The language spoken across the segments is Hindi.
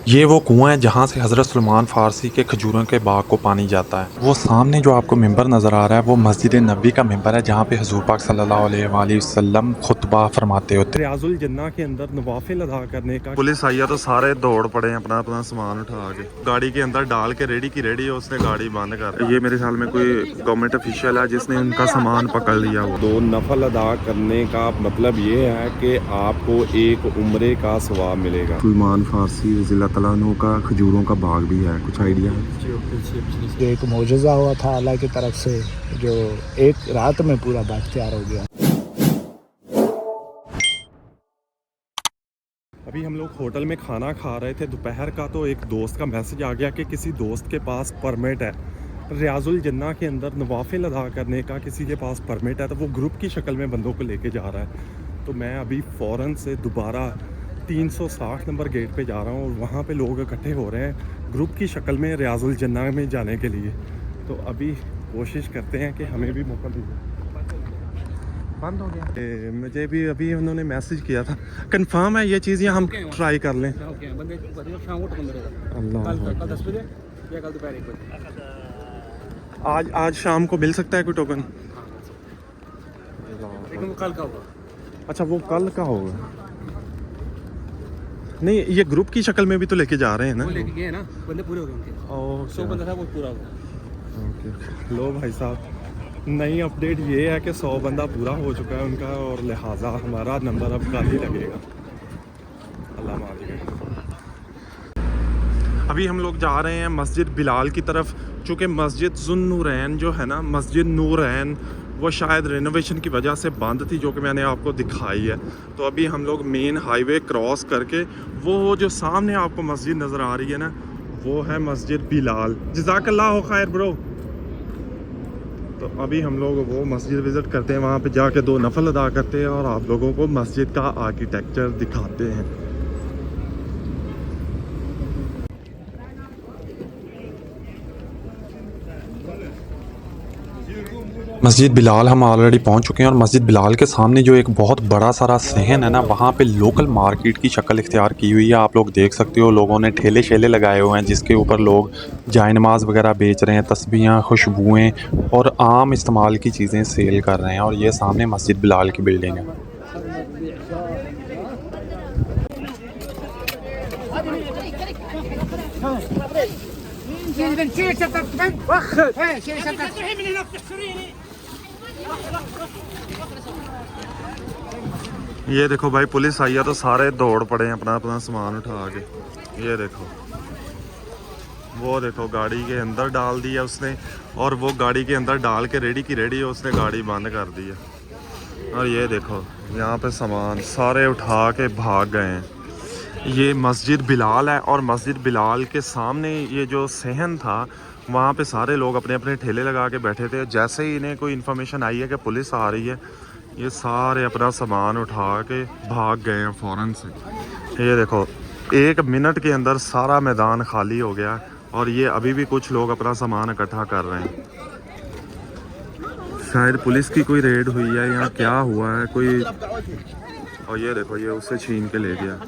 ये वो कुआं है जहाँ से हज़रत सलमान फ़ारसी के खजूरों के बाग को पानी जाता है। वो सामने जो आपको मिंबर नज़र आ रहा है वो मस्जिद नबी का मिंबर है जहाँ पे हज़ूर पाक सल्लल्लाहु अलैहि वसल्लम खुतबा फरमाते होते। रियाजुल जन्ना के अंदर नवाफिल अदा करने का पुलिस आई है तो सारे दौड़ पड़े हैं अपना अपना सामान उठा के गाड़ी के अंदर डाल के रेडी की रेडी है। उसने गाड़ी बंद कर ये मेरे ख्याल में कोई गवर्नमेंट ऑफिशियल है जिसने उनका सामान पकड़ लिया। वो दो नफल अदा करने का मतलब ये है कि आपको एक उम्रे का सवाब मिलेगा। सलमान फारसी रज़ियल्लाहु तआला अन्हु का खजूरों का बाग भी है, कुछ आइडिया है? जो एक मौजज़ा हुआ था अल्लाह की तरफ से, जो एक रात में पूरा बाग तैयार हो गया। अभी हम लोग होटल में खाना खा रहे थे दोपहर का, तो एक दोस्त का मैसेज आ गया कि किसी दोस्त के पास परमिट है रियाजुल जन्ना के अंदर नवाफिल अदा करने का, किसी के पास परमिट है, तो वो ग्रुप की शक्ल में बंदों को लेके जा रहा है। तो मैं अभी फ़ौरन से दोबारा 360 नंबर गेट पे जा रहा हूँ और वहाँ पे लोग इकट्ठे हो रहे हैं ग्रुप की शक्ल में रियाजुल जन्ना में जाने के लिए। तो अभी कोशिश करते हैं कि हमें भी मौका मिल जाए। बंद हो गया। मुझे भी अभी उन्होंने मैसेज किया था, कंफर्म है ये चीज़ या हम ट्राई कर लें? आज शाम को मिल सकता है कोई टोकन? कल का होगा। अच्छा, वो कल का होगा। नहीं, ये ग्रुप की शक्ल में भी तो लेके जा रहे हैं ना? लेके गए ना, बंदे पूरे हो गए उनके। 100 बंदा था, वो पूरा हो गया। ओके, लो भाई साहब, नई अपडेट ये है कि 100 बंदा पूरा हो चुका है उनका, और लिहाजा हमारा नंबर अब कल ही लगेगा। अल्लाह मालिक। अभी हम लोग जा रहे हैं मस्जिद बिलाल की तरफ, चूँकि मस्जिद ज़ुन्नूरैन जो है ना, मस्जिद नूरैन, वो शायद रेनोवेशन की वजह से बंद थी, जो कि मैंने आपको दिखाई है। तो अभी हम लोग मेन हाईवे क्रॉस करके, वो जो सामने आपको मस्जिद नज़र आ रही है ना, वो है मस्जिद बिलाल। जज़ाकल्लाह खैर ब्रो। तो अभी हम लोग वो मस्जिद विज़िट करते हैं, वहाँ पे जाके 2 नफल अदा करते हैं और आप लोगों को मस्जिद का आर्किटेक्चर दिखाते हैं। मस्जिद बिलाल हम ऑलरेडी पहुंच चुके हैं और मस्जिद बिलाल के सामने जो एक बहुत बड़ा सारा सहन है ना, वहाँ पे लोकल मार्केट की शक्ल इख्तियार की हुई है। आप लोग देख सकते हो, लोगों ने ठेले शेले लगाए हुए हैं जिसके ऊपर लोग जाए नमाज वगैरह बेच रहे हैं, तस्बीहां, खुशबुएँ और आम इस्तेमाल की चीज़ें सेल कर रहे हैं। और ये सामने मस्जिद बिलाल की बिल्डिंग है। ये देखो भाई, पुलिस आई है तो सारे दौड़ पड़े हैं अपना अपना सामान उठा के। ये देखो, वो देखो गाड़ी के अंदर डाल दिया उसने, और वो गाड़ी के अंदर डाल के रेडी की रेडी है, उसने गाड़ी बंद कर दी है। और ये देखो यहाँ पे सामान सारे उठा के भाग गए हैं। ये मस्जिद बिलाल है और मस्जिद बिलाल के सामने ये जो सहन था, वहाँ पे सारे लोग अपने अपने ठेले लगा के बैठे थे। जैसे ही इन्हें कोई इन्फॉर्मेशन आई है कि पुलिस आ रही है, ये सारे अपना सामान उठा के भाग गए हैं फ़ौरन से। ये देखो, 1 मिनट के अंदर सारा मैदान खाली हो गया और ये अभी भी कुछ लोग अपना सामान इकट्ठा कर रहे हैं। शायद पुलिस की कोई रेड हुई है या क्या हुआ है कोई। और ये देखो, ये उसे छीन के ले गया।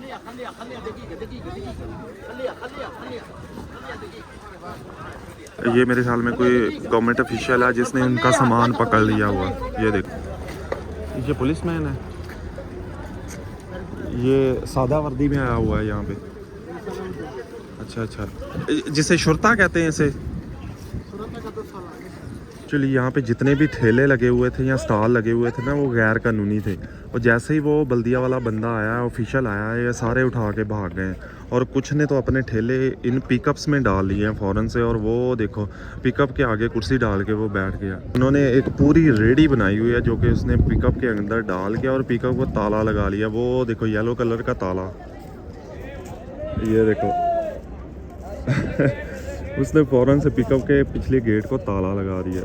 ये मेरे ख्याल में कोई गवर्नमेंट ऑफिशियल है जिसने उनका सामान पकड़ लिया हुआ। ये देखो, ये पुलिसमैन है, ये सादा वर्दी में आया हुआ है यहाँ पे। अच्छा, जिसे शुरता कहते हैं इसे। चलिए, यहाँ पे जितने भी ठेले लगे हुए थे या स्टॉल लगे हुए थे ना, वो गैर कानूनी थे, और जैसे ही वो बल्दिया वाला बंदा आया, ऑफिशियल आया, ये सारे उठा के भाग गए। और कुछ ने तो अपने ठेले इन पिकअप्स में डाल लिए हैं फ़ौरन से, और वो देखो पिकअप के आगे कुर्सी डाल के वो बैठ गया। उन्होंने एक पूरी रेडी बनाई हुई है जो कि उसने पिकअप के अंदर डाल के और पिकअप को ताला लगा लिया। वो देखो येलो कलर का ताला, ये देखो उसने फ़ौरन से पिकअप के पिछले गेट को ताला लगा दिया।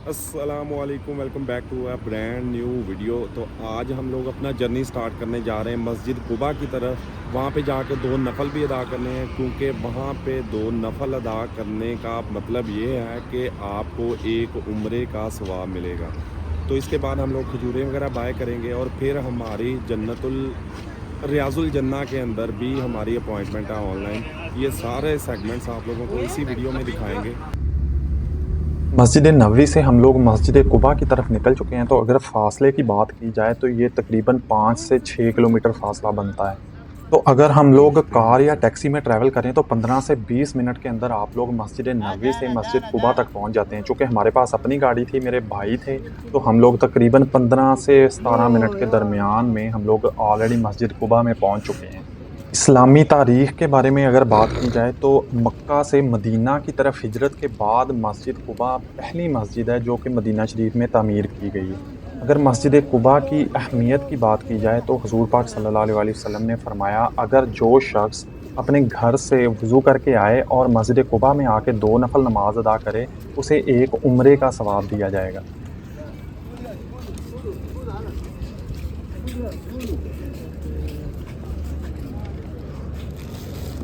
अस्सलामुअलैकुम, welcome back to a brand new video. तो आज हम लोग अपना जर्नी स्टार्ट करने जा रहे हैं मस्जिद कुबा की तरफ। वहाँ पे जाके 2 नफल भी अदा करने हैं, क्योंकि वहाँ पे 2 नफल अदा करने का मतलब ये है कि आपको एक उम्रे का सवाब मिलेगा। तो इसके बाद हम लोग खजूरें वगैरह बाय करेंगे और फिर हमारी जन्नतुल रियाजुल जन्ना के अंदर भी हमारी अपॉइंटमेंट है ऑनलाइन। ये सारे सेगमेंट्स आप लोगों को इसी वीडियो में दिखाएंगे। मस्जिद नबवी से हम लोग मस्जिद कुबा की तरफ निकल चुके हैं। तो अगर फ़ासले की बात की जाए तो ये तकरीबन 5 से 6 किलोमीटर फ़ासला बनता है। तो अगर हम लोग कार या टैक्सी में ट्रैवल करें तो 15 से 20 मिनट के अंदर आप लोग मस्जिद नबवी से मस्जिद कुबा तक पहुंच जाते हैं। चूँकि हमारे पास अपनी गाड़ी थी, मेरे भाई थे, तो हम लोग तकरीबन 15 से 17 मिनट के दरमियान में हम लोग ऑलरेडी मस्जिद कुबा में पहुँच चुके हैं। इस्लामी तारीख़ के बारे में अगर बात की जाए तो मक्का से मदीना की तरफ हिजरत के बाद मस्जिद कुबा पहली मस्जिद है जो कि मदीना शरीफ में तामीर की गई है। अगर मस्जिद कुबा की अहमियत की बात की जाए तो हुज़ूर पाक सल्लल्लाहु अलैहि वसल्लम ने फ़रमाया, अगर जो शख्स अपने घर से वज़ू करके आए और मस्जिद कुबा में आके 2 नफल नमाज अदा करे, उसे एक उम्रे का सवाब दिया जाएगा।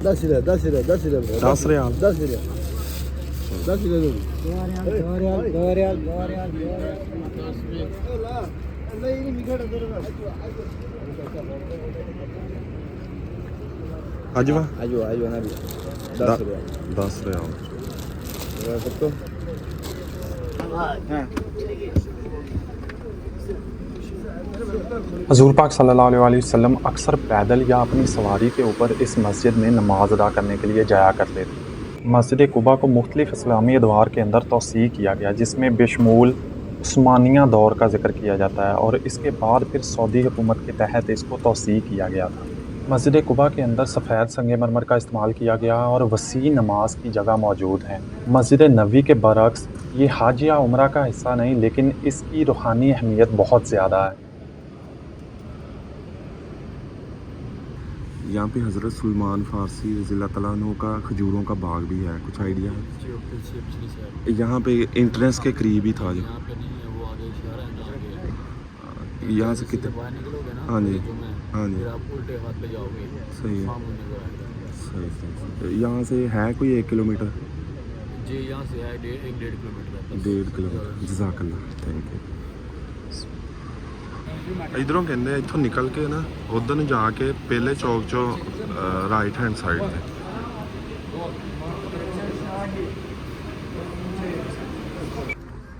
दस रियाल 10 रियाल 10 रियाल 10 रियाल अजवा अयो ना भी 10 रियाल 10 रियाल। तो हुज़ूर पाक सल्लल्लाहु अलैहि वसल्लम अक्सर पैदल या अपनी सवारी के ऊपर इस मस्जिद में नमाज अदा करने के लिए जाया करते थे। मस्जिद कुबा को मुख्तलिफ़ इस्लामी अदवार के अंदर तौसीह किया गया, जिसमें बेशमूल उस्मानिया दौर का ज़िक्र किया जाता है और इसके बाद फिर सऊदी हुकूमत के तहत इसको तौसीह किया गया था। मस्जिद कुबा के अंदर सफ़ेद संगमरमर का इस्तेमाल किया गया और वसी नमाज की जगह मौजूद है। मस्जिद नबवी के बरक्स ये हज या उम्रा का हिस्सा नहीं, लेकिन इसकी रूहानी अहमियत बहुत ज़्यादा है। यहाँ पे हज़रत सलमान फ़ारसी रज़ियल्लाहु तआला अन्हु का खजूरों का बाग भी है, कुछ आइडिया है? यहाँ पे एंट्रेंस के करीब ही था जो। यहाँ से कितने? हाँ जी हाँ जी, सही है, सही। यहाँ से है कोई 1 किलोमीटर? जी यहाँ से है 1.5 किलोमीटर। 1.5 किलोमीटर। जज़ाकल्लाह, थैंक यू। इधरों कहते इतों निकल के ना उधर जाके पहले चौक चो राइट हैंड साइड पे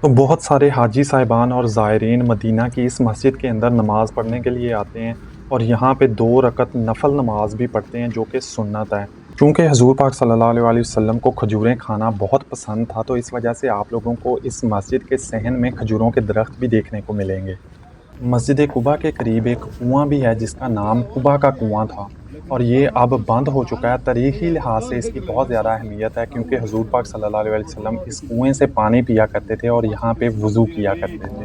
तो बहुत सारे हाजी साहिबान और ज़ायरीन मदीना की इस मस्जिद के अंदर नमाज़ पढ़ने के लिए आते हैं और यहाँ पे 2 रकत नफल नमाज भी पढ़ते हैं जो कि सुन्नत है। चूँकि हुज़ूर पाक सल्लल्लाहु अलैहि वसल्लम को खजूरें खाना बहुत पसंद था, तो इस वजह से आप लोगों को इस मस्जिद के सहन में खजूरों के दरख्त भी देखने को मिलेंगे। मस्जिद कुबा के करीब एक कुआं भी है जिसका नाम कुबा का कुआं था और ये अब बंद हो चुका है। तारीख़ी लिहाज से इसकी बहुत ज़्यादा अहमियत है क्योंकि हुज़ूर पाक सल्लल्लाहु अलैहि वसल्लम इस कुएं से पानी पिया करते थे और यहाँ पे वज़ू किया करते थे।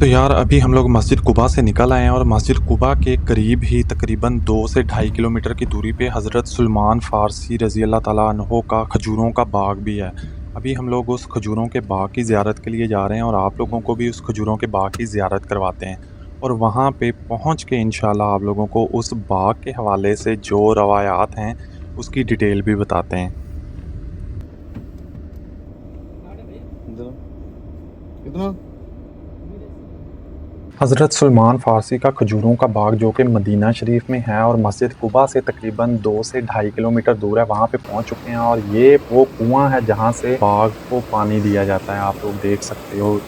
तो यार अभी हम लोग मस्जिद कुबा से निकल आए हैं और मस्जिद कुबा के करीब ही तकरीबन 2 से 2.5 किलोमीटर की दूरी पे हज़रत सलमान फ़ारसी रज़ियल्लाहु तआला अन्हु का खजूरों का बाग भी है। अभी हम लोग उस खजूरों के बाग की ज़ियारत के लिए जा रहे हैं और आप लोगों को भी उस खजूरों के बाग की ज़ियारत करवाते हैं और वहाँ पे पहुँच के इंशाल्लाह आप लोगों को उस बाग के हवाले से जो रवायात हैं उसकी डिटेल भी बताते हैं। कितना हज़रत सलमान फ़ारसी का खजूरों का बाग जो कि मदीना शरीफ में है और मस्जिद कुबा से तकरीबन 2 से 2.5 किलोमीटर दूर है, वहाँ पे पहुँच चुके हैं और ये वो कुआं है जहाँ से बाग को पानी दिया जाता है, आप लोग देख सकते हो।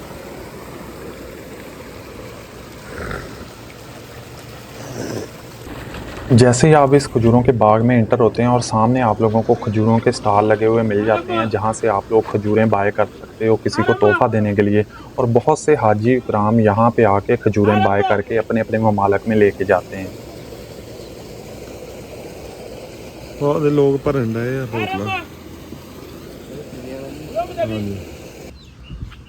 जैसे ही आप इस खजूरों के बाग में इंटर होते हैं और सामने आप लोगों को खजूरों के स्टॉल लगे हुए मिल जाते हैं जहां से आप लोग खजूरें बाय कर सकते हो किसी को तोहफ़ा देने के लिए, और बहुत से हाजी इकराम यहां पे आके खजूरें बाय करके अपने अपने ममालक में लेके जाते हैं। बहुत लोग भरन डे बोतल।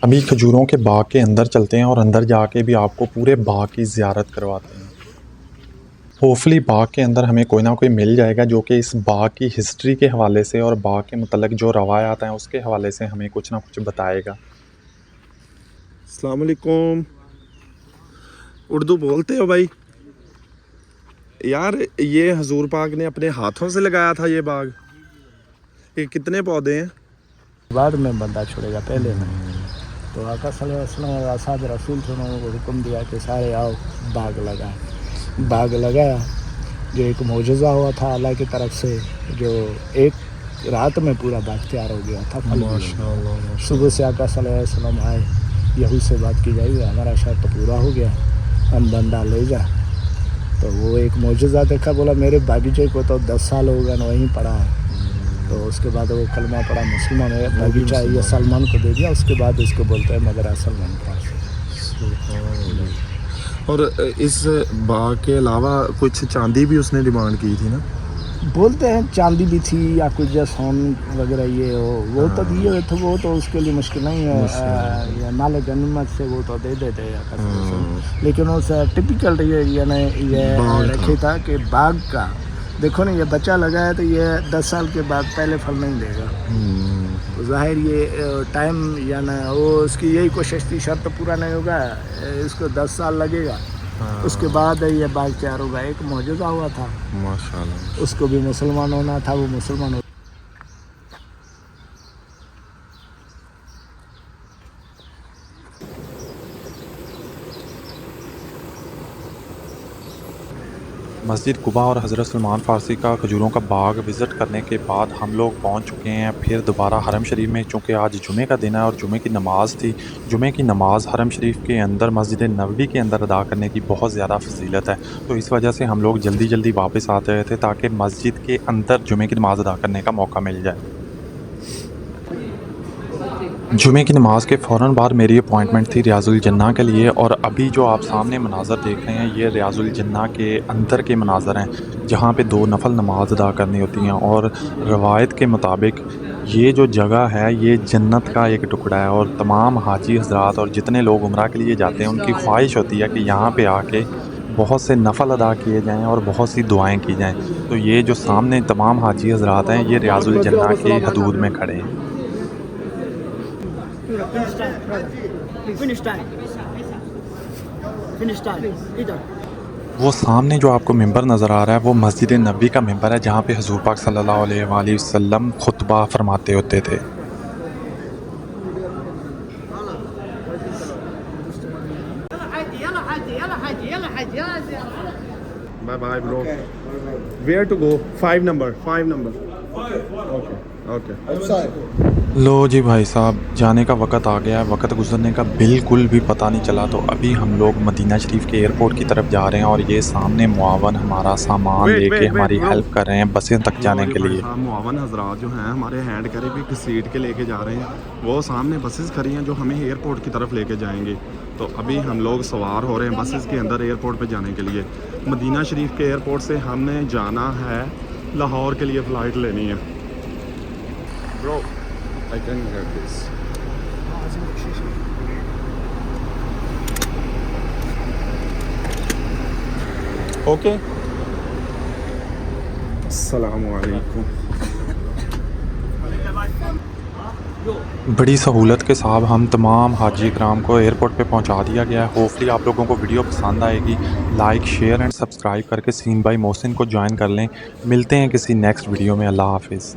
अभी खजूरों के बाग के अंदर चलते हैं और अंदर जाके भी आपको पूरे बाग की ज़ियारत करवाते हैं। होपफुली बाग के अंदर हमें कोई ना कोई मिल जाएगा जो कि इस बाग की हिस्ट्री के हवाले से और बाग के मतलब जो रवायात हैं उसके हवाले से हमें कुछ ना कुछ बताएगा। अस्सलाम वालेकुम। उर्दू बोलते हो भाई? यार ये हजूर पाक ने अपने हाथों से लगाया था ये बाग? ये कितने पौधे हैं? बाद में बंदा छोड़ेगा, पहले नहीं। तो आका सल्लल्लाहु अलैहि वसल्लम असाद रसूल थे, उन्होंने को हुक्म दिया कि सारे आओ बाग लगाए। बाग लगाया, जो एक मोजज़ा हुआ था अल्लाह की तरफ से, जो एक रात में पूरा बाग तैयार हो गया था। फल भी हो गया। सुबह से आका सल्लल्लाहु अलैहि वसल्लम आए, यहूद से बात की जाएगी, हमारा शर्त तो पूरा हो गया, हम बंदा ले जा। तो वो एक मोजज़ा देखा, बोला मेरे बागीचे को तो 10 साल हो गए वहीं पड़ा है। तो उसके बाद वो कलमा पड़ा, मुसलमान है, बागीचा ये सलमान को दे दिया। उसके बाद इसको बोलते हैं मदरा सलमान पास। और इस बाग के अलावा कुछ चांदी भी उसने डिमांड की थी ना? बोलते हैं चांदी भी थी या कुछ जो सोन वगैरह ये हो, वो तो दिए थे, वो तो उसके लिए मुश्किल नहीं है। या माल गनीमत से वो तो दे देते हैं। लेकिन उस टिपिकल ये रखे था कि बाग का देखो ना, ये बच्चा लगा है तो ये 10 साल के बाद पहले फल नहीं देगा। तो जाहिर ये टाइम या ना वो उसकी यही कोशिश थी, शर्त पूरा नहीं होगा, इसको 10 साल लगेगा। उसके बाद ये बाग तैयार होगा। एक मौजूदा हुआ था माशाल्लाह, उसको भी मुसलमान होना था, वो मुसलमान हो। मस्जिद कुबा और हज़रत सलमान फ़ारसी का खजूरों का बाग विज़िट करने के बाद हम लोग पहुंच चुके हैं फिर दोबारा हरम शरीफ में। चूँकि आज जुमे का दिन है और जुमे की नमाज़ थी। जुमे की नमाज़ हरम शरीफ के अंदर मस्जिद नबवी के अंदर अदा करने की बहुत ज़्यादा फजीलत है, तो इस वजह से हम लोग जल्दी जल्दी वापस आते रहे थे ताकि मस्जिद के अंदर जुमे की नमाज़ अदा करने का मौका मिल जाए। जुमे की नमाज़ के फ़ौरन बाद मेरी अपॉइंटमेंट थी रियाजुल जन्ना के लिए, और अभी जो आप सामने मनाज़र देख रहे हैं ये रियाजुल जन्ना के अंदर के मनाज़र हैं, जहाँ पे 2 नफल नमाज अदा करनी होती हैं। और रवायत के मुताबिक ये जो जगह है ये जन्नत का एक टुकड़ा है, और तमाम हाजी हज़रात और जितने लोग उम्रा के लिए जाते हैं उनकी ख्वाहिश होती है कि यहाँ पर आके बहुत से नफल अदा किए जाएँ और बहुत सी दुआएँ की जाएँ। तो ये जो सामने तमाम हाजी हज़रात हैं ये रियाजुल जन्ना के हदूद में खड़े हैं। वो सामने जो आपको मिंबर नज़र आ रहा है वो मस्जिद नबी का मिंबर है, जहाँ पे हुज़ूर पाक सल्लल्लाहु अलैहि वसल्लम खुतबा फरमाते होते थे। Bye bye bro. Where to go? 5 number. Okay. लो जी भाई साहब, जाने का वक़्त आ गया है। वक़्त गुज़रने का बिल्कुल भी पता नहीं चला। तो अभी हम लोग मदीना शरीफ के एयरपोर्ट की तरफ जा रहे हैं, और ये सामने मुआवन हमारा सामान लेके हमारी हेल्प कर रहे हैं बसें तक जाने के लिए। मुआवन हजरात जो हैं हमारे हैंड कैरी भी घसीट के लेके जा रहे हैं। वो सामने बसेस खड़ी हैं जो हमें एयरपोर्ट की तरफ लेके जाएंगे। तो अभी हम लोग सवार हो रहे हैं बसेस के अंदर एयरपोर्ट पे जाने के लिए। मदीना शरीफ के एयरपोर्ट से हमने जाना है लाहौर के लिए, फ़्लाइट लेनी है। Bro I can get this. Okay. अस्सलामुअलैकुम। बड़ी सहूलत के साथ हम तमाम हाजी कराम को एयरपोर्ट पे पहुंचा दिया गया है। होपफुली आप लोगों को वीडियो पसंद आएगी। लाइक, शेयर एंड सब्सक्राइब करके सीन बाई मोहसिन को ज्वाइन कर लें। मिलते हैं किसी नेक्स्ट वीडियो में। अल्लाह हाफिज़।